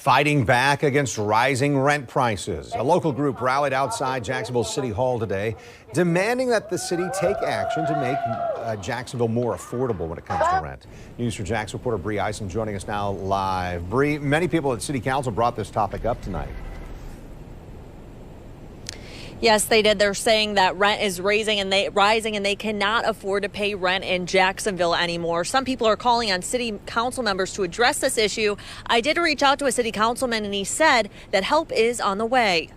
Fighting back against rising rent prices. A local group rallied outside Jacksonville City Hall today, demanding that the city take action to make Jacksonville more affordable when it comes to rent. News for Jax reporter Bree Isom joining us now live. Bree, many people at City Council brought this topic up tonight. Yes, they did. They're saying that rent is rising and they cannot afford to pay rent in Jacksonville anymore. Some people are calling on city council members to address this issue. I did reach out to a city councilman and he said that help is on the way.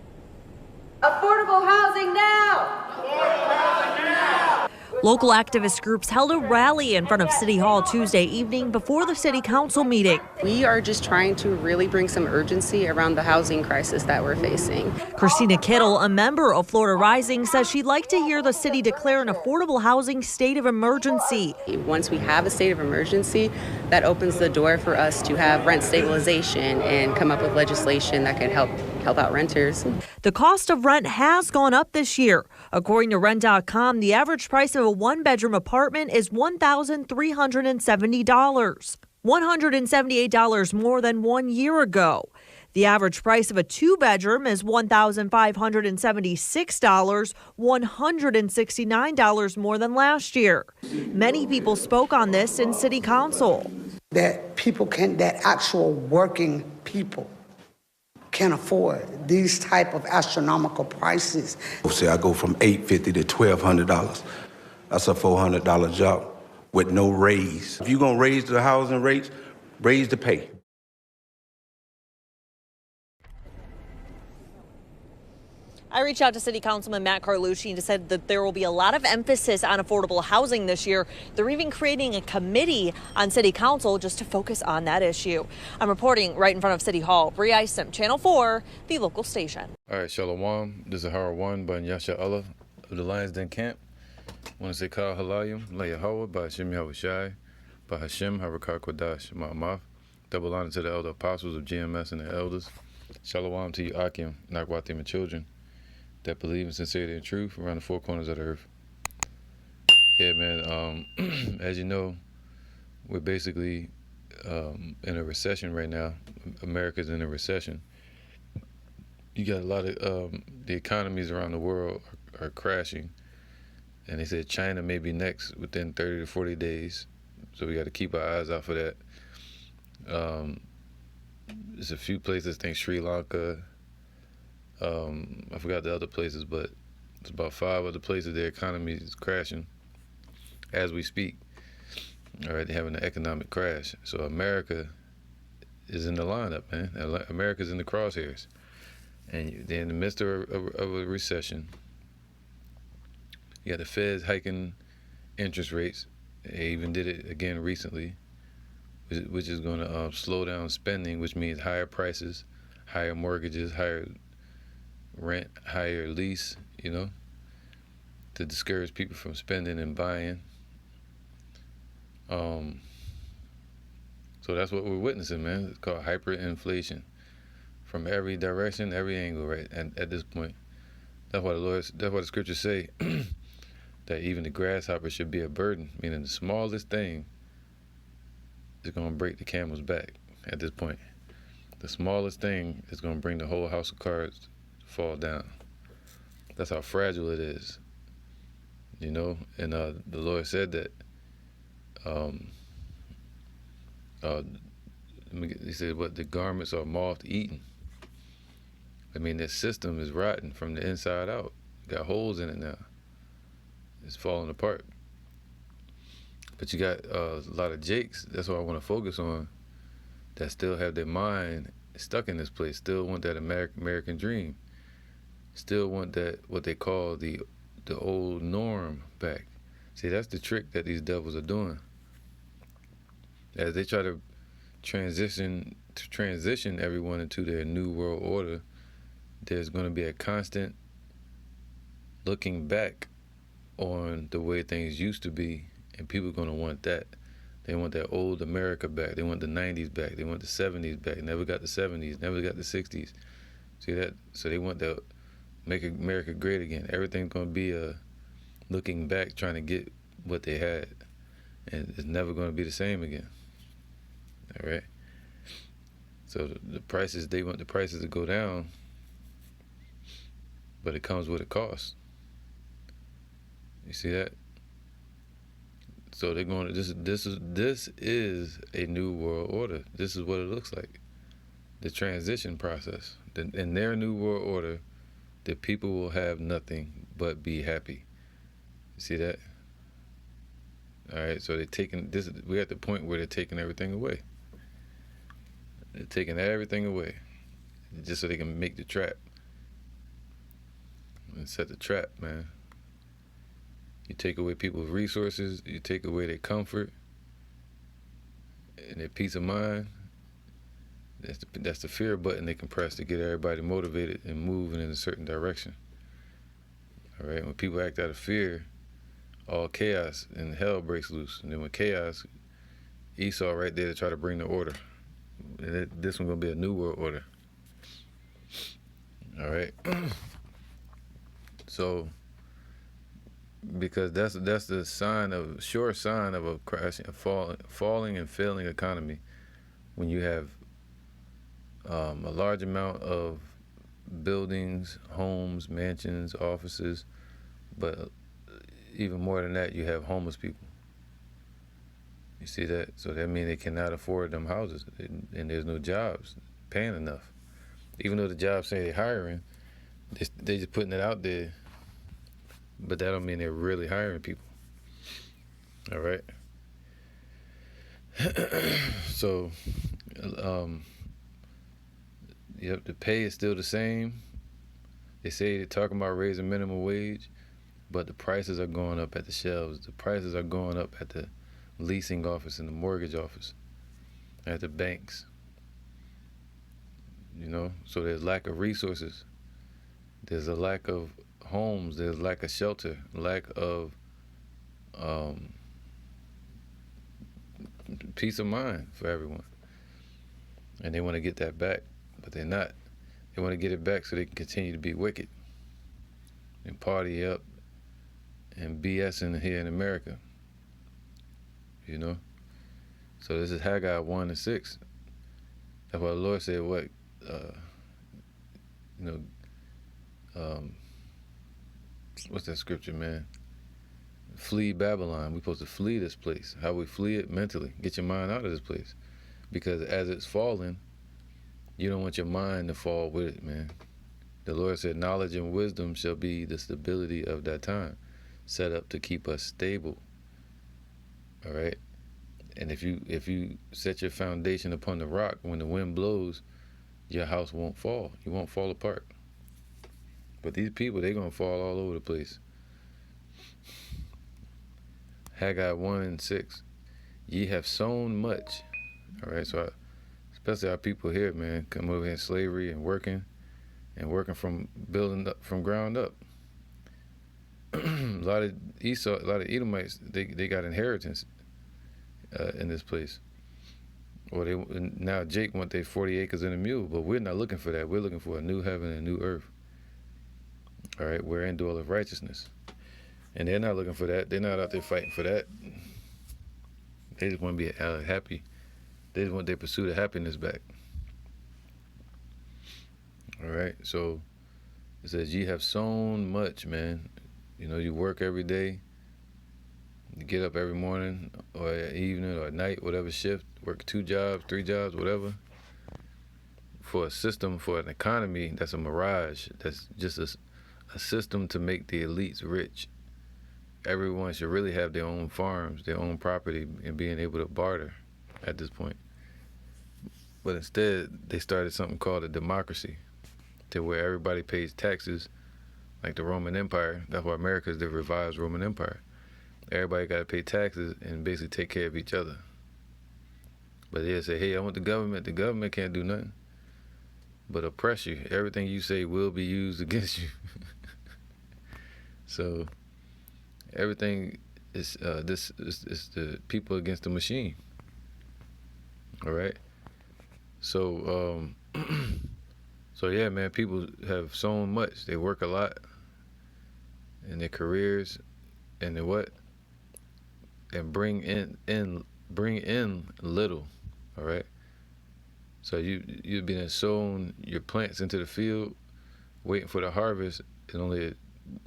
Affordable housing now! Affordable housing now! Local activist groups held a rally in front of City Hall Tuesday evening before the city council meeting. We are just trying to really bring some urgency around the housing crisis that we're facing. Christina Kittle, a member of Florida Rising, says she'd like to hear the city declare an affordable housing state of emergency. Once we have a state of emergency, that opens the door for us to have rent stabilization and come up with legislation that can help out renters. The cost of rent has gone up this year. According to Rent.com, the average price of a one-bedroom apartment is $1,370, $178 more than 1 year ago. The average price of a two-bedroom is $1,576, $169 more than last year. Many people spoke on this in City Council. That actual working people can afford these type of astronomical prices. Say I go from $850 to $1,200. That's a $400 job with no raise. If you're gonna raise the housing rates, raise the pay. I reached out to City Councilman Matt Carlucci and said that there will be a lot of emphasis on affordable housing this year. They're even creating a committee on City Council just to focus on that issue. I'm reporting right in front of City Hall. Bree Isom, Channel 4, the local station. All right, Shalom. This is Hara 1 by Yasha Allah of the Lions Den Camp. I want to say Kal Halayim, La Yahweh, by Hashem Yahweh Shai, by Hashem Harakar Kodash, Ma'amaf. Double honor to the elder apostles of GMS and the elders. Shalom to you, Akim, Nakwatim, and children that believe in sincerity and truth around the four corners of the earth. Yeah, man, as you know, we're basically in a recession right now. America's in a recession. You got a lot of, the economies around the world are crashing. And they said China may be next within 30 to 40 days. So we got to keep our eyes out for that. There's a few places, I think Sri Lanka, I forgot the other places, but it's about 5 other places their economy is crashing as we speak. All right, they're having an economic crash. So America is in the lineup, man. America's in the crosshairs. And they're in the midst of a recession. You got the Feds hiking interest rates. They even did it again recently, which is going to slow down spending, which means higher prices, higher mortgages, higher rent, higher lease, you know, to discourage people from spending and buying. So that's what we're witnessing, man. It's called hyperinflation from every direction, every angle, right? And at this point, that's why the scriptures say that even the grasshopper should be a burden, meaning the smallest thing is going to break the camel's back at this point. The smallest thing is going to bring the whole house of cards fall down. That's how fragile it is, you know. And the Lord said that. He said, "What the garments are moth eaten." I mean, this system is rotten from the inside out. Got holes in it now. It's falling apart. But you got a lot of jakes. That's what I want to focus on. That still have their mind stuck in this place. Still want that American dream. Still want that, what they call the old norm back. See, that's the trick that these devils are doing. As they try to transition everyone into their new world order, there's going to be a constant looking back on the way things used to be, and people are going to want that. They want that old America back. They want the 90s back. They want the 70s back. Never got the 70s, never got the 60s. See that? So they want that, make America great again. Everything's going to be looking back, trying to get what they had. And it's never going to be the same again. All right? So the prices, they want the prices to go down, but it comes with a cost. You see that? So they're going to, this is a new world order. This is what it looks like. The transition process. In their new world order, the people will have nothing but be happy. You see that? All right, so they're taking this. We're at the point where they're taking everything away. They're taking everything away, just so they can make the trap and set the trap, man. You take away people's resources, you take away their comfort and their peace of mind. That's the fear button they can press to get everybody motivated and moving in a certain direction. All right, when people act out of fear, all chaos and hell breaks loose. And then when chaos, Esau right there to try to bring the order. And this one's gonna be a new world order. All right. So, because that's the sure sign of a crashing, a falling and failing economy, when you have a large amount of buildings, homes, mansions, offices, but even more than that, you have homeless people. You see that? So that means they cannot afford them houses, and there's no jobs paying enough. Even though the jobs say they're hiring, they just putting it out there, but that don't mean they're really hiring people. All right. So, yep, the pay is still the same. They say they're talking about raising minimum wage, but the prices are going up at the shelves. The prices are going up at the leasing office and the mortgage office, at the banks. You know, so there's lack of resources. There's a lack of homes. There's lack of shelter. Lack of peace of mind for everyone. And they want to get that back, but they're not. They want to get it back so they can continue to be wicked and party up and BS in here in America. You know? So this is Haggai 1:6. That's why the Lord said, what? What's that scripture, man? Flee Babylon. We're supposed to flee this place. How we flee it? Mentally. Get your mind out of this place. Because as it's falling, you don't want your mind to fall with it, man. The Lord said, knowledge and wisdom shall be the stability of that time, set up to keep us stable. All right? And if you set your foundation upon the rock, when the wind blows, your house won't fall. You won't fall apart. But these people, they're going to fall all over the place. Haggai 1:6. Ye have sown much. All right, so especially our people here, man, come over here in slavery and working from building up from ground up. A lot of Edomites, they got inheritance in this place. Or now Jake want their 40 acres and a mule, but we're not looking for that. We're looking for a new heaven and a new earth. All right, wherein dwelleth righteousness. And they're not looking for that. They're not out there fighting for that. They just want to be happy. They just want their pursuit of happiness back. All right, so it says, ye have sown much, man. You know, you work every day. You get up every morning or evening or at night, whatever shift, work 2 jobs, 3 jobs, whatever. For a system, for an economy, that's a mirage. That's just a system to make the elites rich. Everyone should really have their own farms, their own property, and being able to barter at this point. But instead, they started something called a democracy, to where everybody pays taxes, like the Roman Empire. That's why America is the revised Roman Empire. Everybody got to pay taxes and basically take care of each other. But they'll say, hey, I want the government. The government can't do nothing but oppress you. Everything you say will be used against you. So everything is this is the people against the machine. All right. So so yeah, man, people have sown much. They work a lot in their careers, and they what? And bring in little. All right. So you've been sown your plants into the field, waiting for the harvest, and only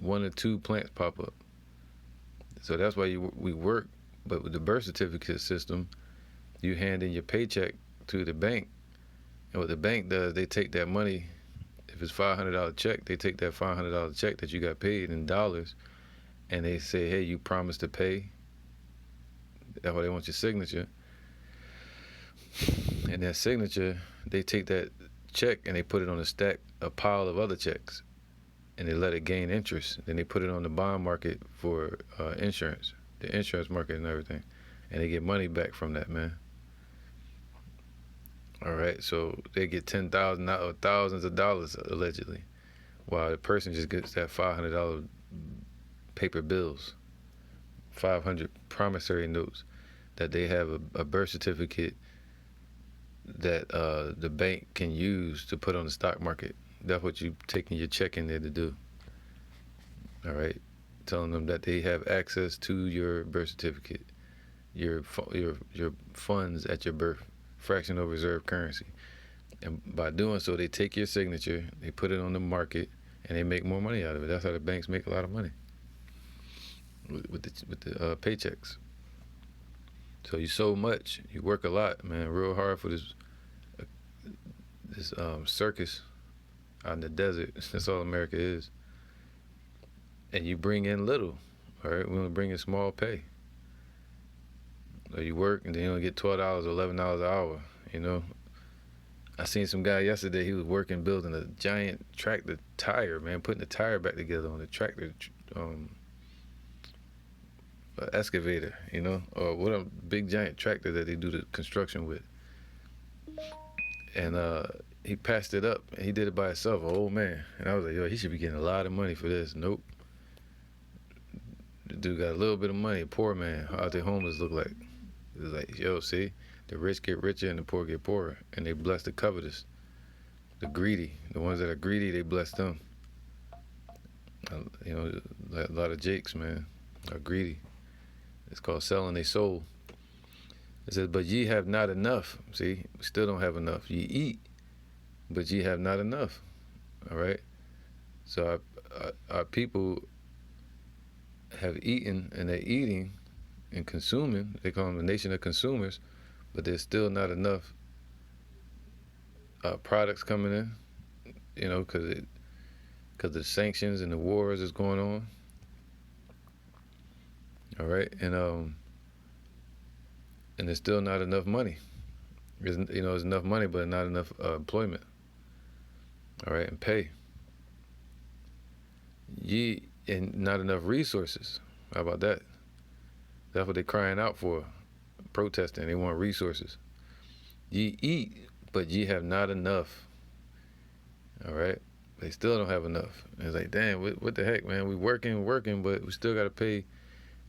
1 or 2 plants pop up. So that's why we work. But with the birth certificate system, you hand in your paycheck to the bank, and what the bank does, they take that money. If it's $500 check, they take that $500 check that you got paid in dollars, and they say, hey, you promised to pay. That's why they want your signature. And that signature, they take that check and they put it on a pile of other checks, and they let it gain interest. Then they put it on the bond market for insurance, the insurance market and everything, and they get money back from that, man. All right, so they get $10,000 or thousands of dollars allegedly, while the person just gets that $500 paper bills, 500 promissory notes that they have a birth certificate that the bank can use to put on the stock market. That's what you taking your check in there to do. All right, telling them that they have access to your birth certificate, your funds at your birth, fractional reserve currency. And by doing so, they take your signature, they put it on the market, and they make more money out of it. That's how the banks make a lot of money with the paychecks. So you sow much, you work a lot, man, real hard for this circus out in the desert. That's all America is. And you bring in little, all right? We only bring in small pay. So you work and then you only get $12 or $11 an hour, you know? I seen some guy yesterday, he was working building a giant tractor tire, man, putting the tire back together on the tractor, excavator, you know, or what a big giant tractor that they do the construction with. And he passed it up, and he did it by himself, an old man. And I was like, yo, he should be getting a lot of money for this. Nope. The dude got a little bit of money, a poor man. How the homeless look like? It was like, yo, see, the rich get richer and the poor get poorer, and they bless the covetous, the greedy. The ones that are greedy, they bless them. You know, a lot of jakes, man, are greedy. It's called selling their soul. It says, but ye have not enough. See, we still don't have enough. Ye eat, but ye have not enough. All right? So our people have eaten, and they're eating and consuming. They call them a nation of consumers, but there's still not enough products coming in, you know, because of the sanctions and the wars that's going on. All right, and there's still not enough money. There's enough money, but not enough employment. All right, and pay. And not enough resources. How about that? That's what they're crying out for, protesting. They want resources. Ye eat, but ye have not enough. All right, they still don't have enough. And it's like, damn, what the heck, man? We working, but we still got to pay.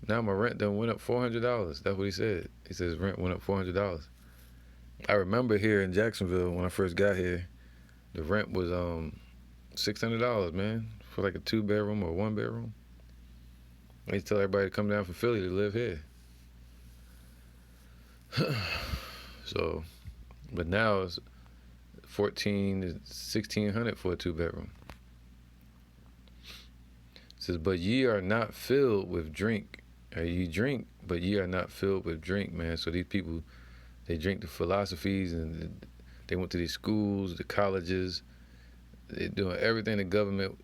Now my rent done went up $400. That's what he said. He says rent went up $400. I remember here in Jacksonville when I first got here, the rent was $600, man, for like a 2-bedroom or 1-bedroom. I used to tell everybody to come down from Philly to live here. So, but now it's $1,400 to $1,600 for a 2-bedroom. It says, but ye are not filled with drink. You drink, but ye are not filled with drink, man. So these people, they drink the philosophies, and they went to these schools, the colleges. They're doing everything the government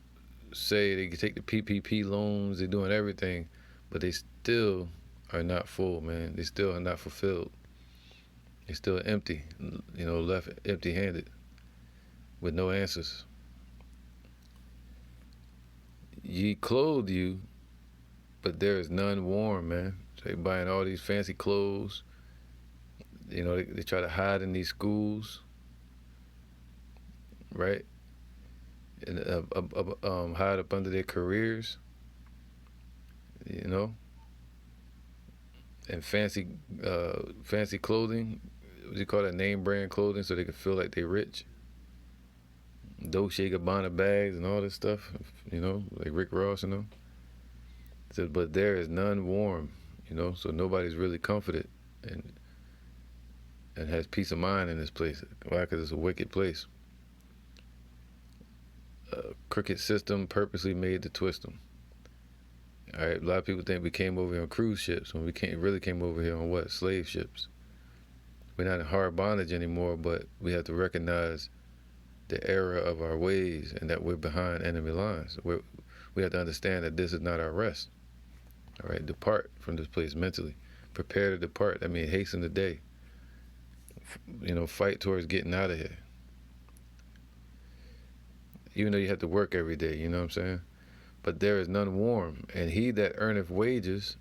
say. They can take the PPP loans. They're doing everything, but they still are not full, man. They still are not fulfilled. They're still empty, you know, left empty-handed with no answers. Ye clothe you, but there is none warm, man. So they buying all these fancy clothes. You know, they try to hide in these schools, right? And hide up under their careers, you know. And fancy clothing, what do you call that, name brand clothing, so they can feel like they're rich. Dolce & Gabbana bags and all this stuff, you know, like Rick Ross, you know. It says, but there is none warm, you know, so nobody's really comforted. And and has peace of mind in this place. Why? Because it's a wicked place. A crooked system purposely made to twist them. All right, a lot of people think we came over here on cruise ships when we really came over here on what? Slave ships. We're not in hard bondage anymore, but we have to recognize the error of our ways and that we're behind enemy lines. We have to understand that this is not our rest. All right, depart from this place mentally. Prepare to depart. That means hasten the day. Fight towards getting out of here. Even though you have to work every day, you know what I'm saying? But there is none warm, and he that earneth wages,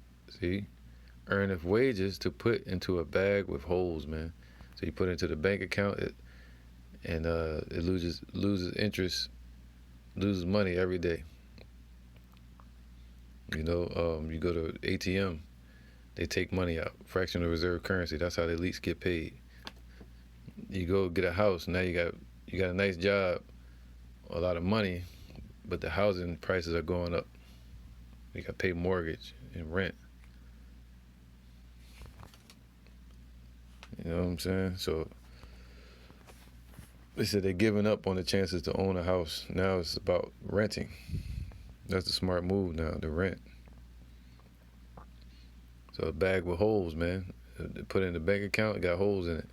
earneth wages to put into a bag with holes, man. So you put it into the bank account, and it loses interest, loses money every day. You go to ATM, they take money out, fractional reserve currency. That's how the elites get paid. You go get a house, now you got a nice job, a lot of money, but the housing prices are going up. You got to pay mortgage and rent. You know what I'm saying? So they said they're giving up on the chances to own a house. Now it's about renting. That's the smart move now, to rent. So a bag with holes, man. They put it in the bank account, it got holes in it.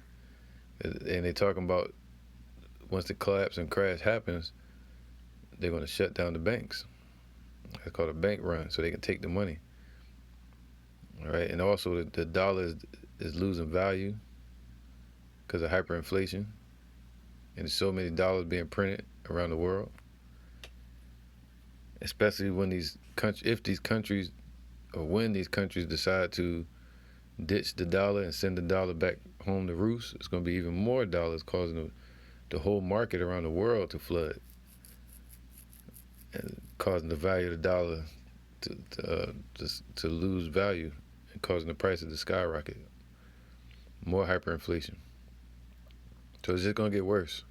And they talking about once the collapse and crash happens, they're going to shut down the banks. It's called a bank run, so they can take the money. All right, and also the dollar is losing value because of hyperinflation, and there's so many dollars being printed around the world. Especially when when these countries decide to ditch the dollar and send the dollar back home to roost, it's going to be even more dollars causing the whole market around the world to flood, and causing the value of the dollar to lose value and causing the prices to skyrocket. More hyperinflation. So it's just going to get worse.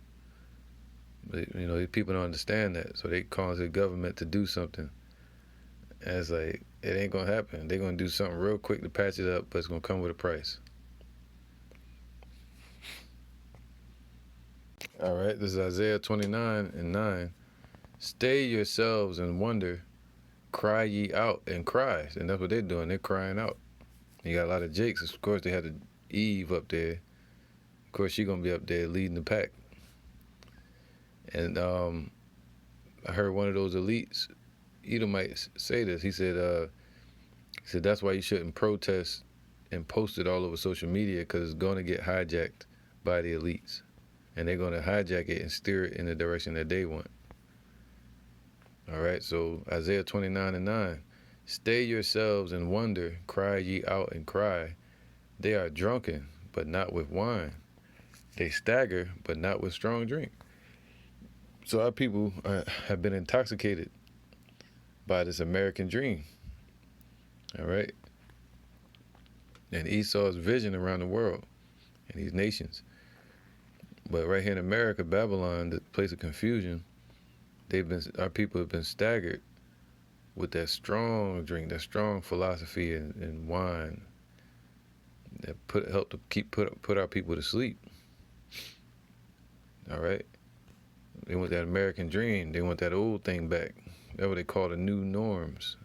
But, these people don't understand that, so they cause the government to do something. And it's like, it ain't going to happen. They're going to do something real quick to patch it up, but it's going to come with a price. All right, this is Isaiah 29:9. Stay yourselves and wonder, cry ye out and cry. And that's what they're doing. They're crying out. You got a lot of Jakes. Of course, they had Eve up there. Of course, she's going to be up there leading the pack. And I heard one of those elites, Edomites, say this. He said, that's why you shouldn't protest and post it all over social media, because it's going to get hijacked by the elites. And they're going to hijack it and steer it in the direction that they want. All right, so Isaiah 29:9. Stay yourselves and wonder, cry ye out and cry. They are drunken, but not with wine. They stagger, but not with strong drink. So our people have been intoxicated by this American dream. All right? And Esau's vision around the world and these nations. But right here in America, Babylon, the place of confusion, our people have been staggered with that strong drink, that strong philosophy and wine that helped to put our people to sleep. All right? They want that American dream. They want that old thing back. That's what they call the new norms,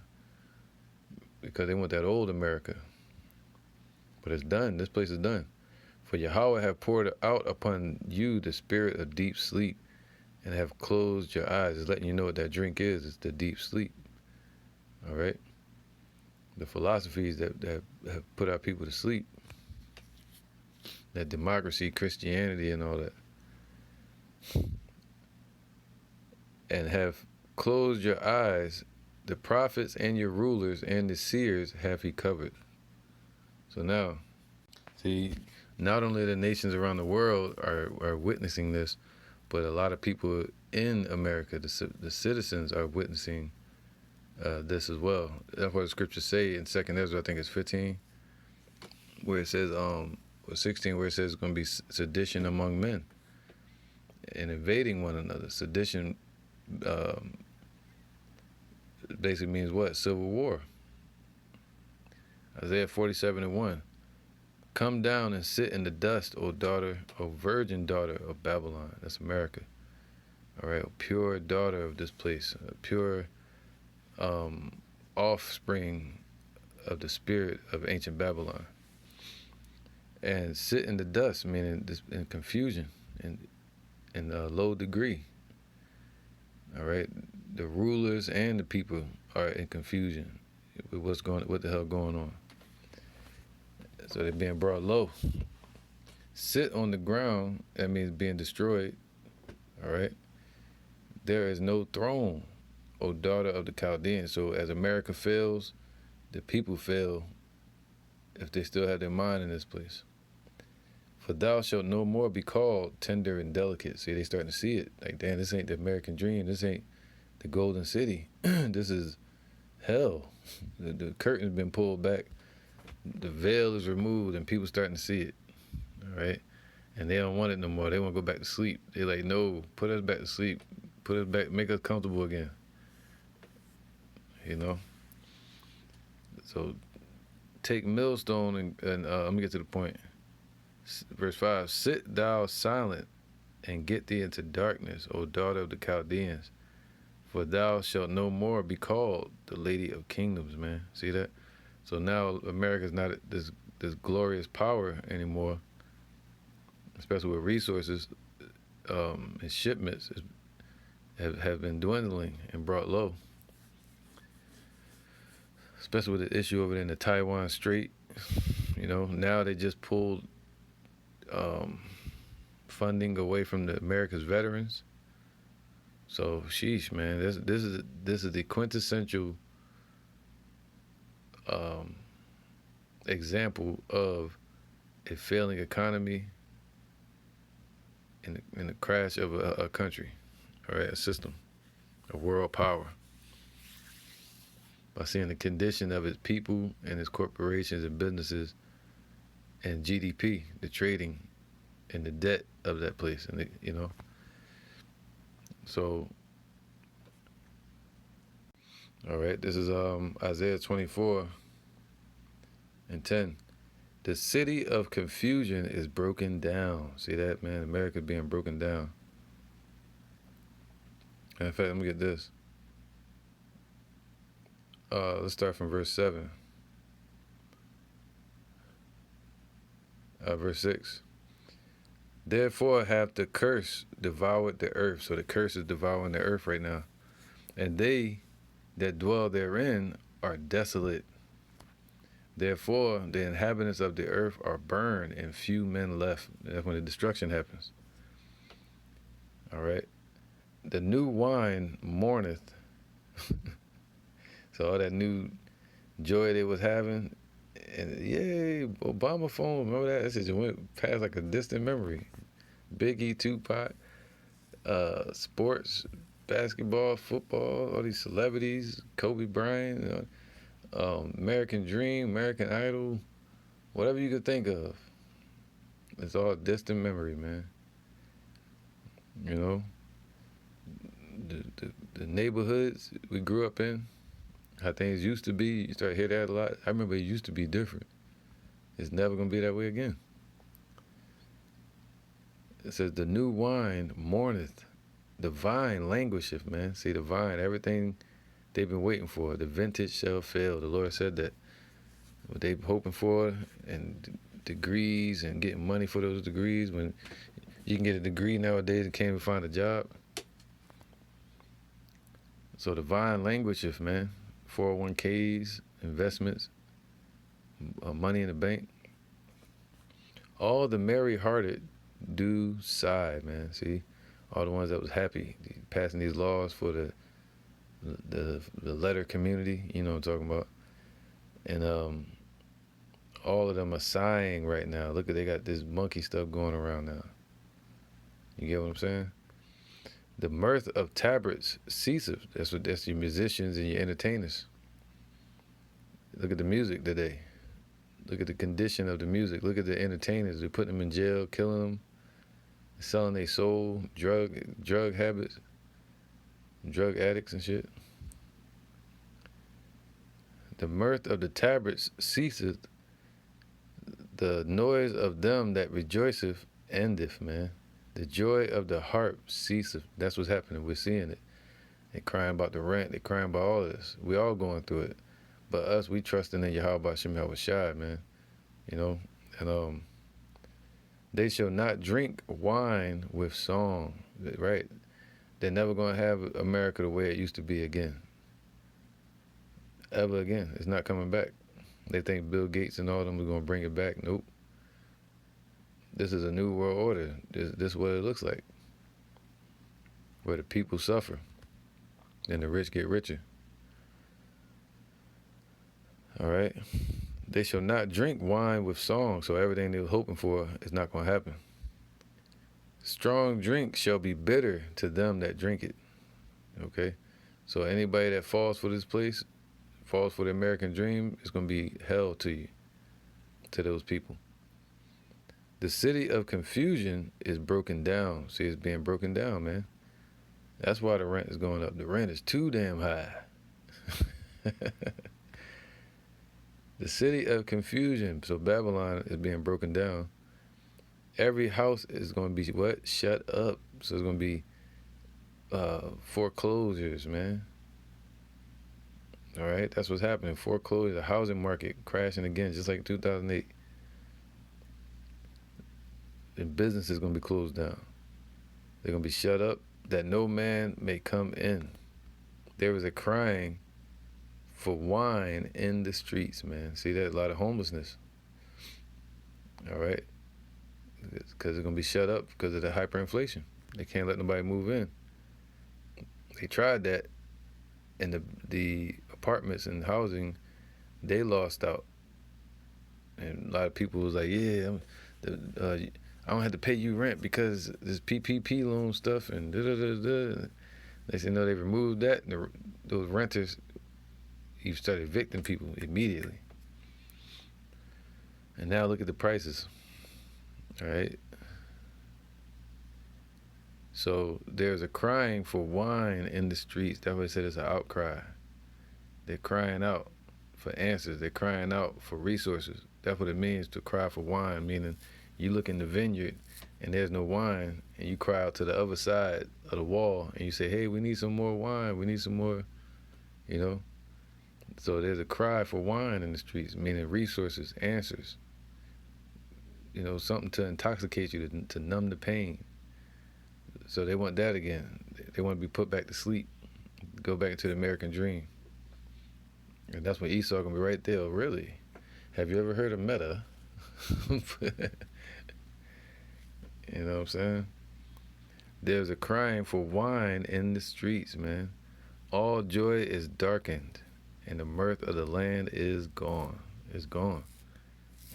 because they want that old America. But it's done. This place is done. For Yahweh have poured out upon you the spirit of deep sleep, and have closed your eyes. It's letting you know what that drink is. It's the deep sleep. All right? The philosophies that have put our people to sleep. That democracy, Christianity, and all that. And have closed your eyes. The prophets and your rulers and the seers have he covered. So now, see, not only the nations around the world are witnessing this, but a lot of people in America, the citizens, are witnessing this as well. That's what the scriptures say in 2 Ezra, I think it's 15, where it says, or 16, where it says it's going to be sedition among men and invading one another. Sedition basically means what? Civil war. Isaiah 47:1. Come down and sit in the dust, O daughter, O virgin daughter of Babylon. That's America. All right, a pure daughter of this place, a pure offspring of the spirit of ancient Babylon. And sit in the dust, meaning in confusion and in a low degree. All right, the rulers and the people are in confusion with what the hell going on. So they're being brought low. Sit on the ground, that means being destroyed. All right. There is no throne, O daughter of the Chaldeans. So as America fails, the people fail if they still have their mind in this place. For thou shalt no more be called tender and delicate. See, they starting to see it. Like, damn, this ain't the American dream. This ain't the golden city. This is hell. The curtain's been pulled back. The veil is removed and people starting to see it. All right. And they don't want it no more. They want to go back to sleep. They're like, no, put us back to sleep. Put us back, make us comfortable again. You know? So take millstone and let me get to the point. Verse 5, sit thou silent and get thee into darkness, O daughter of the Chaldeans, for thou shalt no more be called the lady of kingdoms, man. See that? So now America's not this glorious power anymore, especially with resources and shipments have been dwindling and brought low. Especially with the issue over there in the Taiwan Strait. You know, now they just pulled funding away from the America's veterans. So sheesh, man, this is the quintessential example of a failing economy in the crash of a country, all right, a system, a world power. By seeing the condition of its people and its corporations and businesses and GDP, the trading and the debt of that place, and you know. So, all right, this is Isaiah 24:10. The city of confusion is broken down. See that, man? America being broken down. And in fact, let me get this. Let's start from verse 7. Verse 6. Therefore hath the curse devoured the earth. So the curse is devouring the earth right now. And they that dwell therein are desolate. Therefore the inhabitants of the earth are burned, and few men left. That's when the destruction happens. All right. The new wine mourneth. So all that new joy they was having, and yay, Obama phone, remember that? That just went past like a distant memory. Biggie, Tupac, sports, basketball, football, all these celebrities, Kobe Bryant, you know, American Dream, American Idol, whatever you could think of. It's all distant memory, man. You know, the neighborhoods we grew up in, how things used to be, you start to hear that a lot. I remember it used to be different. It's never going to be that way again. It says, the new wine mourneth, the vine languisheth, man. See, the vine, everything they've been waiting for, the vintage shall fail. The Lord said that. What they've been hoping for, and degrees, and getting money for those degrees, when you can get a degree nowadays and can't even find a job. So the vine languisheth, man. 401ks, investments, money in the bank. All the merry-hearted do sigh, man. See, all the ones that was happy passing these laws for the letter community, you know what I'm talking about. And all of them are sighing right now. Look, they got this monkey stuff going around now. You get what I'm saying? The mirth of tabrets ceaseth. That's your musicians and your entertainers. Look at the music today. Look at the condition of the music. Look at the entertainers. They're putting them in jail, killing them, selling their soul, drug habits, drug addicts and shit. The mirth of the tabrets ceaseth. The noise of them that rejoiceth endeth, man. The joy of the harp ceaseth. That's what's happening. We're seeing it. They're crying about the rent. They're crying about all this. We all going through it. But us, we trusting in Yahweh Shem Shai, man. You know? And they shall not drink wine with song, right? They're never going to have America the way it used to be again. Ever again. It's not coming back. They think Bill Gates and all of them are going to bring it back. Nope. This is a new world order. This is what it looks like. Where the people suffer and the rich get richer. All right? They shall not drink wine with song, so everything they were hoping for is not going to happen. Strong drink shall be bitter to them that drink it. Okay? So anybody that falls for this place, falls for the American dream, it's going to be hell to you, to those people. The city of confusion is broken down. See, it's being broken down, man. That's why the rent is going up. The rent is too damn high. The city of confusion. So Babylon is being broken down. Every house is going to be what? Shut up. So it's going to be foreclosures, man. All right, that's what's happening. Foreclosure, the housing market crashing again, just like 2008. And business is going to be closed down. They're going to be shut up that no man may come in. There was a crying for wine in the streets, man. See that? A lot of homelessness. All right? Because they're going to be shut up because of the hyperinflation. They can't let nobody move in. They tried that, and the apartments and housing, they lost out. And a lot of people was like, yeah, I don't have to pay you rent because this PPP loan stuff and da-da-da-da. They said, no, they removed that, and those renters, you started evicting people immediately. And now look at the prices, all right? So there's a crying for wine in the streets. That's why I said it's an outcry. They're crying out for answers. They're crying out for resources. That's what it means to cry for wine, meaning you look in the vineyard and there's no wine, and you cry out to the other side of the wall and you say, hey, we need some more wine. We need some more, you know? So there's a cry for wine in the streets, meaning resources, answers. You know, something to intoxicate you, to numb the pain. So they want that again. They want to be put back to sleep, go back to the American dream. And that's when Esau gonna be right there. Oh, really? Have you ever heard of Meta? You know what I'm saying? There's a crying for wine in the streets, man. All joy is darkened, and the mirth of the land is gone. It's gone.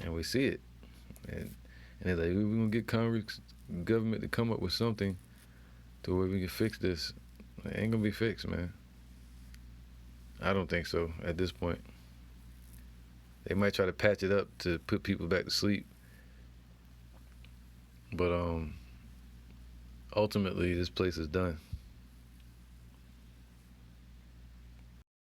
And we see it. And they're like, we're gonna get Congress, government to come up with something to where we can fix this. It ain't gonna be fixed, man. I don't think so at this point. They might try to patch it up to put people back to sleep. But ultimately, this place is done.